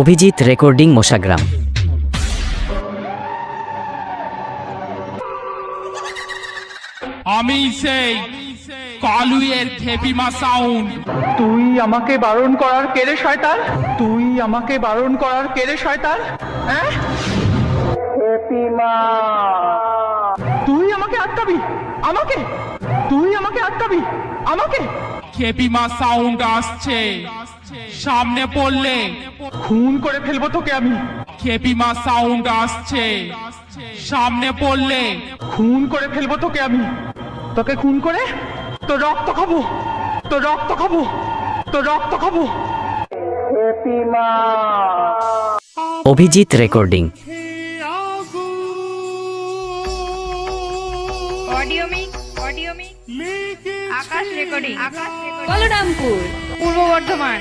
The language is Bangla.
অভিজিৎ রেকর্ডিং মোশাগ্রাম। আমি সেই কালুয়ের খেপিমা সাউন্ড। তুই আমাকে বারণ করার কেড়ে শয়তান, তুই আমাকে বারণ করার কেড়ে শয়তান। হ্যাঁ খেপিমা, তুই আমাকে আটকাবি, আমাকে তুই আমাকে আটকাবি, আমাকে। খেপিমা সাউন্ড আসছে, সামনে পড়লে খুন করে ফেলবো তোকে আমি। খেপিমা সাউন্ড আসছে, সামনে পড়লে খুন করে ফেলবো তোকে আমি। তোকে খুন করে তোর রক্ত খাবো, তোর রক্ত খাবো, তোর রক্ত খাবো। খেপিমা। অভিজিৎ রেকর্ডিং। অডিও মিক্স আকাশ রেকর্ডিং, বলরামপুর, পূর্ব বর্ধমান।